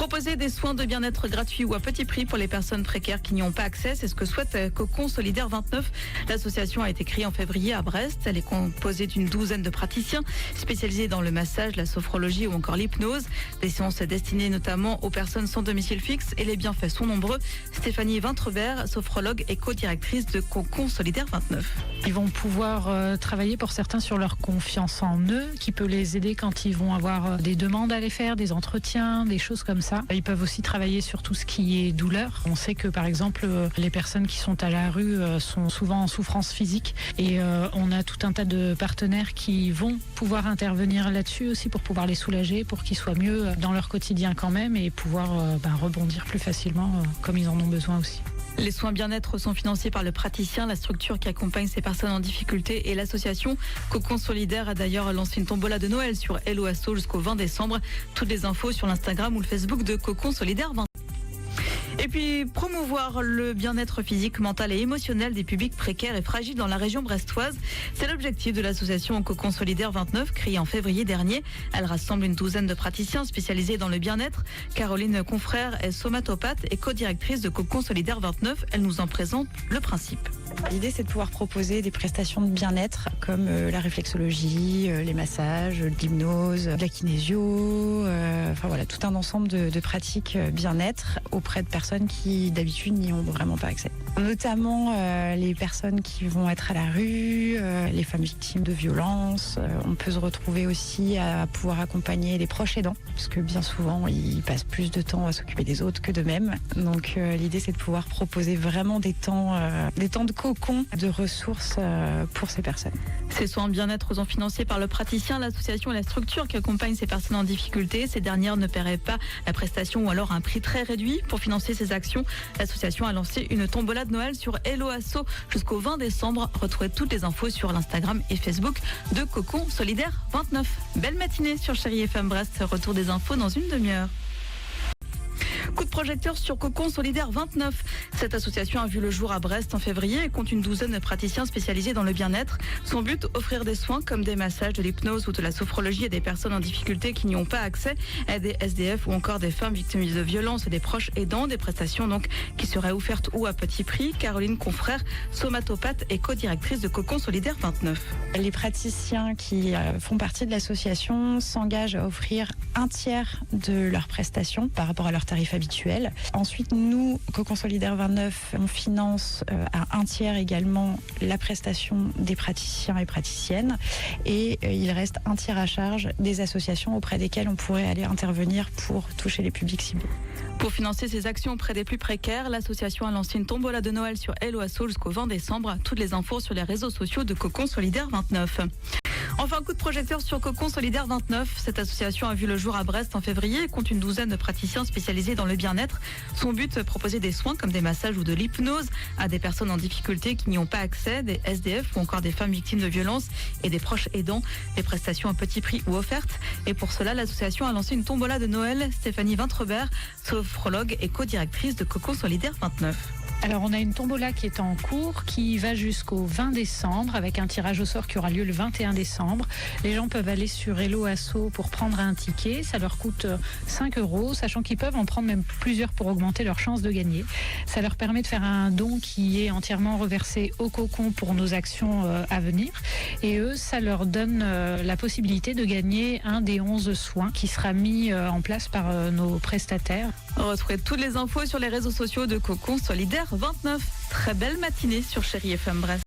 Proposer des soins de bien-être gratuits ou à petit prix pour les personnes précaires qui n'y ont pas accès, c'est ce que souhaite Cocon Solidaire 29. L'association a été créée en février à Brest. Elle est composée d'une douzaine de praticiens spécialisés dans le massage, la sophrologie ou encore l'hypnose. Des séances destinées notamment aux personnes sans domicile fixe et les bienfaits sont nombreux. Stéphanie Vintrebert, sophrologue et co-directrice de Cocon Solidaire 29. Ils vont pouvoir travailler pour certains sur leur confiance en eux, qui peut les aider quand ils vont avoir des demandes à aller faire, des entretiens, des choses comme ça. Ils peuvent aussi travailler sur tout ce qui est douleur. On sait que par exemple, les personnes qui sont à la rue sont souvent en souffrance physique et on a tout un tas de partenaires qui vont pouvoir intervenir là-dessus aussi pour pouvoir les soulager, pour qu'ils soient mieux dans leur quotidien quand même et pouvoir rebondir plus facilement comme ils en ont besoin aussi. Les soins bien-être sont financés par le praticien, la structure qui accompagne ces personnes en difficulté et l'association Cocon Solidaire a d'ailleurs lancé une tombola de Noël sur Hello Asso jusqu'au 20 décembre. Toutes les infos sur l'Instagram ou le Facebook de Cocon Solidaire 20. Et puis, promouvoir le bien-être physique, mental et émotionnel des publics précaires et fragiles dans la région brestoise. C'est l'objectif de l'association Cocon Solidaire 29, créée en février dernier. Elle rassemble une douzaine de praticiens spécialisés dans le bien-être. Caroline Confrère est somatopathe et co-directrice de Cocon Solidaire 29. Elle nous en présente le principe. L'idée, c'est de pouvoir proposer des prestations de bien-être comme la réflexologie, les massages, l'hypnose, la kinésio, tout un ensemble de pratiques bien-être auprès de personnes qui d'habitude n'y ont vraiment pas accès. Notamment les personnes qui vont être à la rue, les femmes victimes de violences. On peut se retrouver aussi à pouvoir accompagner les proches aidants, parce que bien souvent, ils passent plus de temps à s'occuper des autres que d'eux-mêmes. Donc l'idée, c'est de pouvoir proposer vraiment des temps de cocon, de ressources pour ces personnes. Ces soins bien-être sont financés par le praticien, l'association et la structure qui accompagne ces personnes en difficulté. Ces dernières ne paieraient pas la prestation ou alors un prix très réduit. Pour financer ces actions, l'association a lancé une tombola de Noël sur Hello Asso jusqu'au 20 décembre. Retrouvez toutes les infos sur l'Instagram et Facebook de Cocon Solidaire 29. Belle matinée sur Chérie FM Brest. Retour des infos dans une demi-heure. Coup de projecteur sur Cocon Solidaire 29. Cette association a vu le jour à Brest en février et compte une douzaine de praticiens spécialisés dans le bien-être. Son but, offrir des soins comme des massages, de l'hypnose ou de la sophrologie à des personnes en difficulté qui n'y ont pas accès, à des SDF ou encore des femmes victimes de violences et des proches aidants. Des prestations donc qui seraient offertes ou à petit prix. Caroline Confrère, somatopathe et co-directrice de Cocon Solidaire 29. Les praticiens qui font partie de l'association s'engagent à offrir un tiers de leurs prestations par rapport à leur tarif habituel. Ensuite, nous, Cocon Solidaire 29, on finance à un tiers également la prestation des praticiens et praticiennes et il reste un tiers à charge des associations auprès desquelles on pourrait aller intervenir pour toucher les publics ciblés. Pour financer ces actions auprès des plus précaires, l'association a lancé une tombola de Noël sur Hello Asso jusqu'au 20 décembre. Toutes les infos sur les réseaux sociaux de Cocon Solidaire 29. Enfin, coup de projecteur sur Cocon Solidaire 29. Cette association a vu le jour à Brest en février et compte une douzaine de praticiens spécialisés dans le bien-être. Son but, proposer des soins comme des massages ou de l'hypnose à des personnes en difficulté qui n'y ont pas accès, des SDF ou encore des femmes victimes de violences et des proches aidants. Des prestations à petit prix ou offertes. Et pour cela, l'association a lancé une tombola de Noël. Stéphanie Vintrebert, sophrologue et co-directrice de Cocon Solidaire 29. Alors on a une tombola qui est en cours, qui va jusqu'au 20 décembre avec un tirage au sort qui aura lieu le 21 décembre. Les gens peuvent aller sur Hello Asso pour prendre un ticket. Ça leur coûte 5 €, sachant qu'ils peuvent en prendre même plusieurs pour augmenter leur chance de gagner. Ça leur permet de faire un don qui est entièrement reversé au Cocon pour nos actions à venir. Et eux, ça leur donne la possibilité de gagner un des 11 soins qui sera mis en place par nos prestataires. Retrouvez toutes les infos sur les réseaux sociaux de Cocon Solidaire 29. Très belle matinée sur Chérie FM Brest.